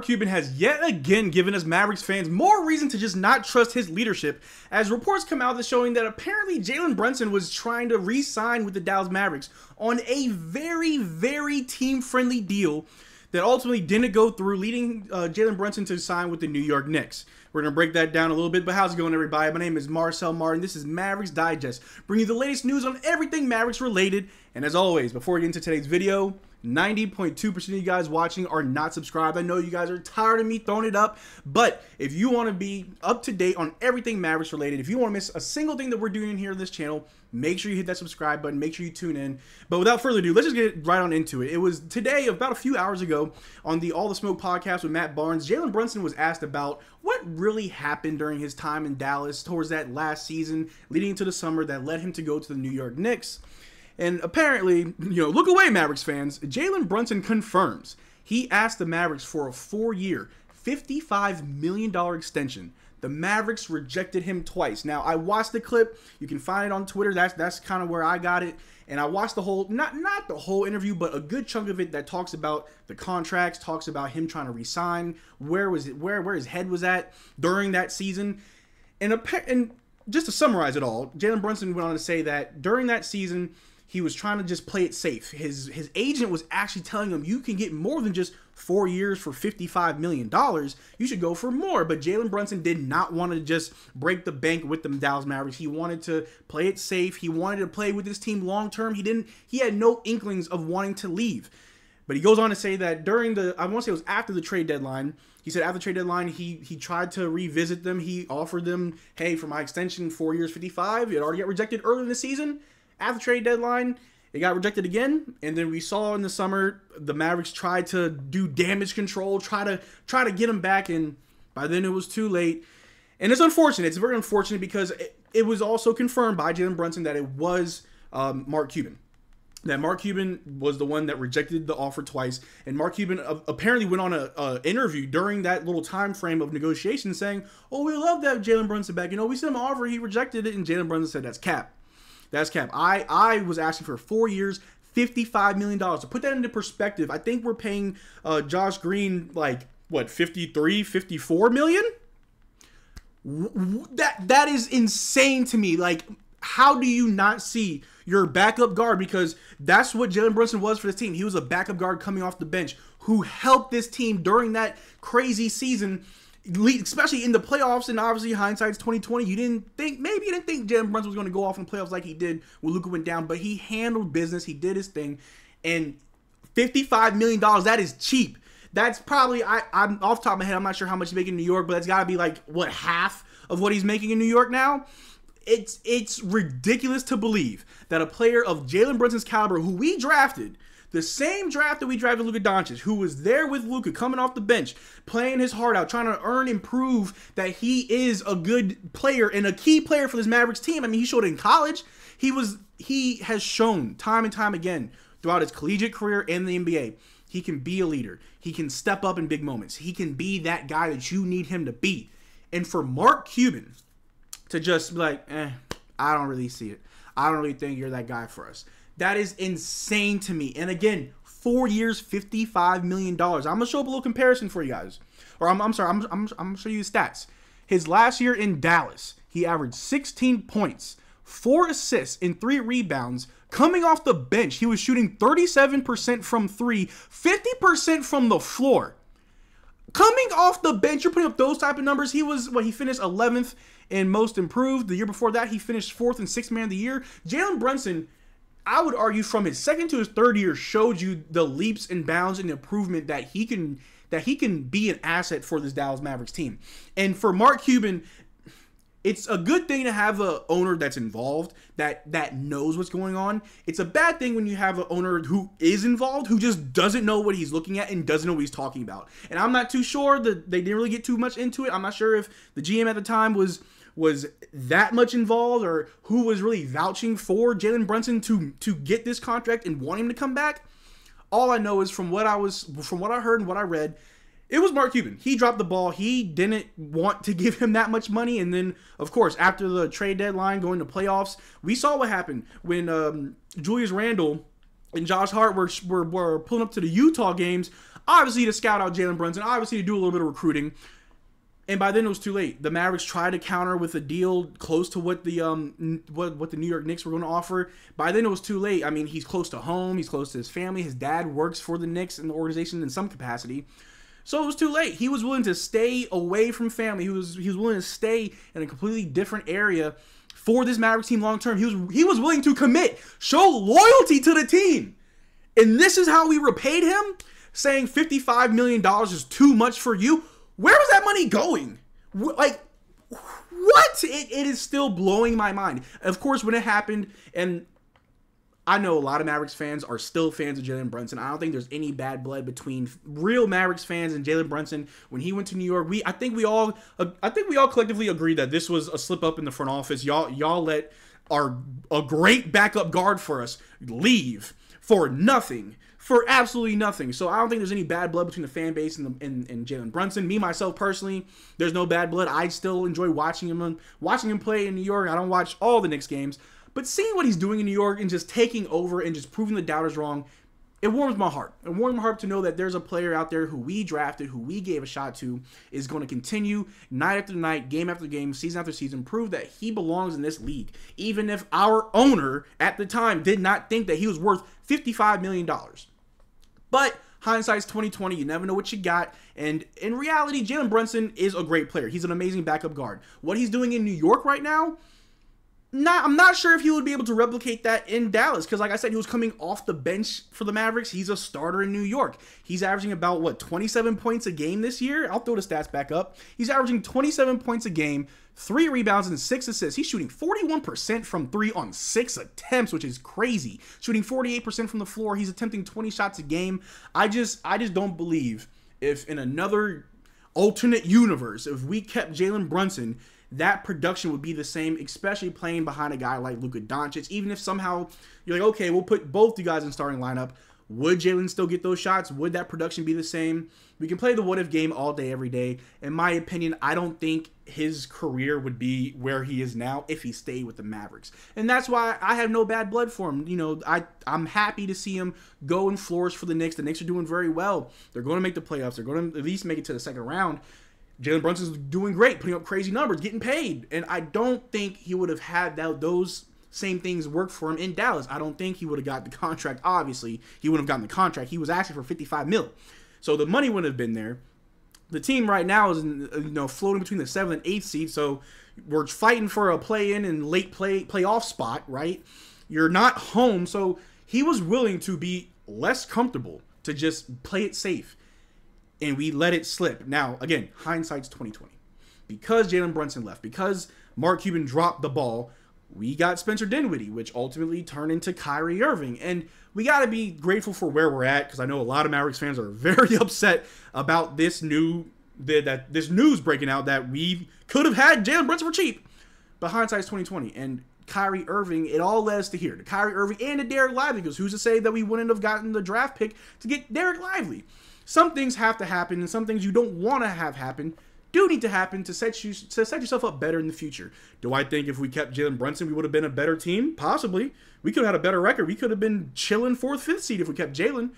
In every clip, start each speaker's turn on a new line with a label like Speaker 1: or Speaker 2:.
Speaker 1: Mark Cuban has yet again given us Mavericks fans more reason to just not trust his leadership, as reports come out that showing that apparently Jalen Brunson was trying to re-sign with the Dallas Mavericks on a very, very team-friendly deal that ultimately didn't go through, leading Jalen Brunson to sign with the New York Knicks. We're going to break that down a little bit, but how's it going, everybody? My name is Marcel Martin. This is Mavs Digest, bringing you the latest news on everything Mavericks related. And as always, before we get into today's video, 90.2% of you guys watching are not subscribed. I know you guys are tired of me throwing it up, but if you want to be up to date on everything Mavericks related, if you want to miss a single thing that we're doing here on this channel, make sure you hit that subscribe button, make sure you tune in. But without further ado, let's just get right on into it. It was today, about a few hours ago, on the All the Smoke podcast with Matt Barnes, Jalen Brunson was asked about what really happened during his time in Dallas towards that last season, leading into the summer that led him to go to the New York Knicks. And apparently, look away, Mavericks fans, Jalen Brunson confirms he asked the Mavericks for a 4-year, $55 million extension. The Mavericks rejected him twice. Now, I watched the clip. You can find it on Twitter. That's kind of where I got it. And I watched the whole, not the whole interview, but a good chunk of it that talks about the contracts, talks about him trying to resign, where his head was at during that season. And just to summarize it all, Jalen Brunson went on to say that during that season, he was trying to just play it safe. His agent was actually telling him, you can get more than just 4 years for $55 million. You should go for more. But Jalen Brunson did not want to just break the bank with the Dallas Mavericks. He wanted to play it safe. He wanted to play with his team long term. He had no inklings of wanting to leave. But he goes on to say that during I want to say it was after the trade deadline. He said after the trade deadline, he tried to revisit them. He offered them, hey, for my extension, 4 years, 55. It already got rejected early in the season. After the trade deadline, it got rejected again, and then we saw in the summer the Mavericks tried to do damage control, try to get him back, and by then it was too late. And it's unfortunate. It's very unfortunate because it was also confirmed by Jalen Brunson that it was Mark Cuban. That Mark Cuban was the one that rejected the offer twice, and Mark Cuban apparently went on an interview during that little time frame of negotiation saying, "Oh, we love that Jalen Brunson back. We sent him an offer, he rejected it," and Jalen Brunson said, "That's cap. That's cap. I was asking for 4 years, $55 million. To put that into perspective, I think we're paying Josh Green like, what, 53, 54 million? That is insane to me. Like, how do you not see your backup guard? Because that's what Jalen Brunson was for this team. He was a backup guard coming off the bench who helped this team during that crazy season, especially in the playoffs. And obviously hindsight's 2020. Maybe you didn't think Jalen Brunson was going to go off in the playoffs like he did when Luka went down, but he handled business. He did his thing. And $55 million, that is cheap. That's probably, I'm off the top of my head, I'm not sure how much he's making in New York, but that's got to be like, what, half of what he's making in New York now? It's ridiculous to believe that a player of Jalen Brunson's caliber, who we drafted, the same draft that we drafted Luka Doncic, who was there with Luka, coming off the bench, playing his heart out, trying to earn and prove that he is a good player and a key player for this Mavericks team. I mean, he showed it in college. He has shown time and time again throughout his collegiate career and the NBA, he can be a leader. He can step up in big moments. He can be that guy that you need him to be. And for Mark Cuban to just be like, I don't really see it. I don't really think you're that guy for us. That is insane to me. And again, 4 years, $55 million. I'm going to show up a little comparison for you guys. Or I'm sorry, I'm going to show you the stats. His last year in Dallas, he averaged 16 points, 4 assists, and 3 rebounds. Coming off the bench, he was shooting 37% from 3, 50% from the floor. Coming off the bench, you're putting up those type of numbers. He finished 11th in most improved. The year before that, he finished 4th and 6th man of the year. Jalen Brunson, I would argue, from his second to his third year, showed you the leaps and bounds and improvement that he can be an asset for this Dallas Mavericks team. And for Mark Cuban, it's a good thing to have an owner that's involved, that knows what's going on. It's a bad thing when you have an owner who is involved, who just doesn't know what he's looking at and doesn't know what he's talking about. And I'm not too sure that they didn't really get too much into it. I'm not sure if the GM at the time was that much involved, or who was really vouching for Jalen Brunson to get this contract and want him to come back. All I know is from what I heard and what I read, it was Mark Cuban. He dropped the ball. He didn't want to give him that much money. And then, of course, after the trade deadline, going to playoffs, we saw what happened when Julius Randle and Josh Hart were pulling up to the Utah games. obviously to scout out Jalen Brunson, obviously to do a little bit of recruiting. And by then it was too late. The Mavericks tried to counter with a deal close to what the New York Knicks were going to offer. By then it was too late. I mean, he's close to home. He's close to his family. His dad works for the Knicks in the organization in some capacity. So it was too late. He was willing to stay away from family. He was willing to stay in a completely different area for this Mavericks team long term. He was willing to commit, show loyalty to the team. And this is how we repaid him, saying $55 million is too much for you. Where was that money going? Like, what? It is still blowing my mind. Of course, when it happened, and I know a lot of Mavericks fans are still fans of Jalen Brunson. I don't think there's any bad blood between real Mavericks fans and Jalen Brunson. When he went to New York, I think we all collectively agreed that this was a slip up in the front office. Y'all let a great backup guard for us leave for nothing. For absolutely nothing. So I don't think there's any bad blood between the fan base and Jalen Brunson. Me, myself, personally, there's no bad blood. I still enjoy watching him play in New York. I don't watch all the Knicks games. But seeing what he's doing in New York and just taking over and just proving the doubters wrong, it warms my heart. It warms my heart to know that there's a player out there who we drafted, who we gave a shot to, is going to continue night after night, game after game, season after season, prove that he belongs in this league. Even if our owner at the time did not think that he was worth $55 million. But hindsight's 2020. You never know what you got. And in reality, Jalen Brunson is a great player. He's an amazing backup guard. What he's doing in New York right now, I'm not sure if he would be able to replicate that in Dallas. Because like I said, he was coming off the bench for the Mavericks. He's a starter in New York. He's averaging about, 27 points a game this year? I'll throw the stats back up. He's averaging 27 points a game, 3 rebounds and 6 assists. He's shooting 41% from 3 on 6 attempts, which is crazy. Shooting 48% from the floor. He's attempting 20 shots a game. I just don't believe if in another alternate universe, if we kept Jalen Brunson, that production would be the same, especially playing behind a guy like Luka Doncic. Even if somehow you're like, okay, we'll put both you guys in starting lineup, would Jalen still get those shots? Would that production be the same? We can play the what-if game all day, every day. In my opinion, I don't think his career would be where he is now if he stayed with the Mavericks. And that's why I have no bad blood for him. You know, I'm happy to see him go and flourish for the Knicks. The Knicks are doing very well. They're going to make the playoffs. They're going to at least make it to the second round. Jalen Brunson's doing great, putting up crazy numbers, getting paid. And I don't think he would have had those same things work for him in Dallas. I don't think he would have got the contract. Obviously, he wouldn't have gotten the contract. He was asking for $55 million. So the money wouldn't have been there. The team right now is floating between the 7th and 8th seed. So we're fighting for a play-in and late playoff spot, right? You're not home. So he was willing to be less comfortable to just play it safe. And we let it slip. Now, again, hindsight's 2020. Because Jalen Brunson left, because Mark Cuban dropped the ball, we got Spencer Dinwiddie, which ultimately turned into Kyrie Irving. And we got to be grateful for where we're at, because I know a lot of Mavericks fans are very upset about this news breaking out that we could have had Jalen Brunson for cheap. But hindsight's 2020. And Kyrie Irving, it all led us to here. To Kyrie Irving and to Derrick Lively, because who's to say that we wouldn't have gotten the draft pick to get Derrick Lively? Some things have to happen, and some things you don't want to have happen do need to happen to set yourself up better in the future. Do I think if we kept Jalen Brunson, we would have been a better team? Possibly. We could have had a better record. We could have been chilling 4th, 5th seed if we kept Jalen.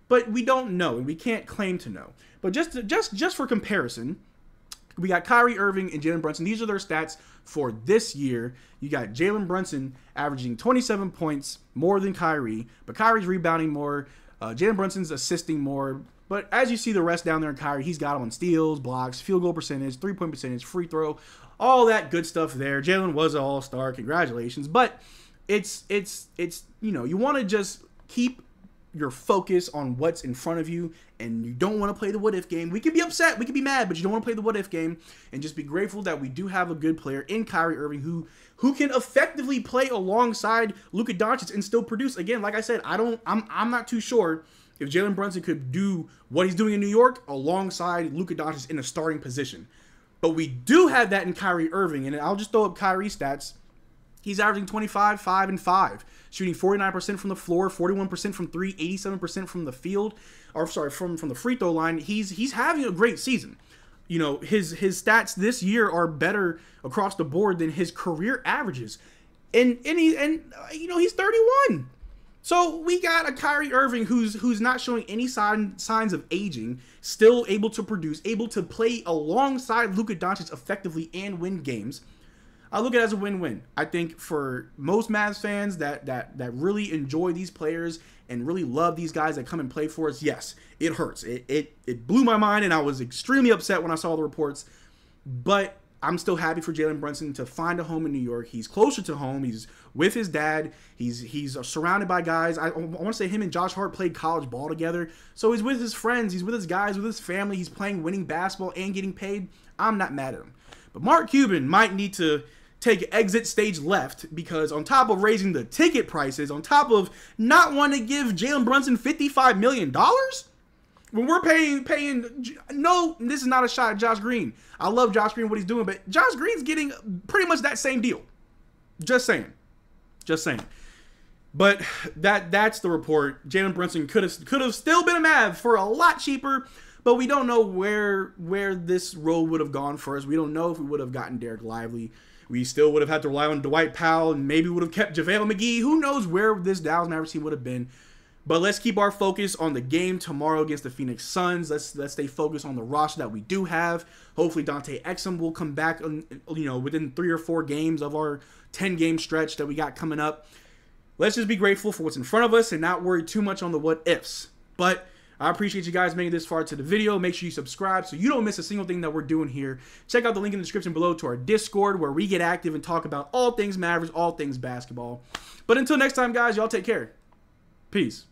Speaker 1: But we don't know, and we can't claim to know. But just for comparison, we got Kyrie Irving and Jalen Brunson. These are their stats for this year. You got Jalen Brunson averaging 27 points more than Kyrie, but Kyrie's rebounding more. Jalen Brunson's assisting more. But as you see the rest down there in Kyrie, he's got him on steals, blocks, field goal percentage, three-point percentage, free throw, all that good stuff there. Jalen was an all-star. Congratulations. But it's you want to just keep your focus on what's in front of you, and you don't want to play the what-if game. We can be upset, we can be mad, but you don't want to play the what-if game, and just be grateful that we do have a good player in Kyrie Irving who can effectively play alongside Luka Doncic and still produce. Again, like I said, I'm not too sure if Jalen Brunson could do what he's doing in New York alongside Luka Doncic in a starting position. But we do have that in Kyrie Irving, and I'll just throw up Kyrie's stats. He's averaging 25, 5, and 5, shooting 49% from the floor, 41% from 3, 87% from the field, from the free throw line. He's having a great season. You know, his stats this year are better across the board than his career averages. And he's 31. So we got a Kyrie Irving who's not showing any signs of aging, still able to produce, able to play alongside Luka Doncic effectively and win games. I look at it as a win-win. I think for most Mavs fans that really enjoy these players and really love these guys that come and play for us, yes, it hurts. It blew my mind, and I was extremely upset when I saw the reports. But I'm still happy for Jalen Brunson to find a home in New York. He's closer to home. He's with his dad. He's surrounded by guys. I want to say him and Josh Hart played college ball together. So he's with his friends. He's with his guys, with his family. He's playing winning basketball and getting paid. I'm not mad at him. But Mark Cuban might need to take exit stage left, because on top of raising the ticket prices, on top of not wanting to give Jalen Brunson $55 million, when we're paying, no, this is not a shot at Josh Green. I love Josh Green, what he's doing, but Josh Green's getting pretty much that same deal. Just saying. But that's the report. Jalen Brunson could have still been a Mav for a lot cheaper, but we don't know where this road would have gone for us. We don't know if we would have gotten Derrick Lively. We still would have had to rely on Dwight Powell, and maybe would have kept JaVale McGee. Who knows where this Dallas Mavericks team would have been. But let's keep our focus on the game tomorrow against the Phoenix Suns. Let's stay focused on the roster that we do have. Hopefully Dante Exum will come back, within 3 or 4 games of our 10-game stretch that we got coming up. Let's just be grateful for what's in front of us and not worry too much on the what ifs. But I appreciate you guys making this far to the video. Make sure you subscribe so you don't miss a single thing that we're doing here. Check out the link in the description below to our Discord, where we get active and talk about all things Mavericks, all things basketball. But until next time, guys, y'all take care. Peace.